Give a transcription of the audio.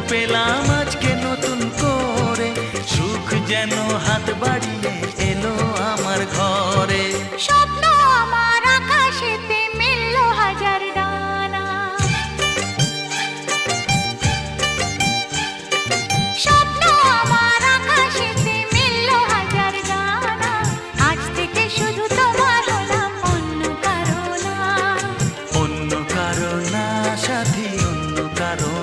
পেলাম আজকে নতুন করে, সুখ যেন হাত বাড়িয়ে এলো আমার ঘরে। স্বপ্ন আমার আকাশেতে মেলল হাজার ডানা, স্বপ্ন আমার আকাশেতে মেলল হাজার ডানা। আজ থেকে শুধু তোমার হলাম, অন্য কারো না। অন্য কারো না সাথী, অন্য কারো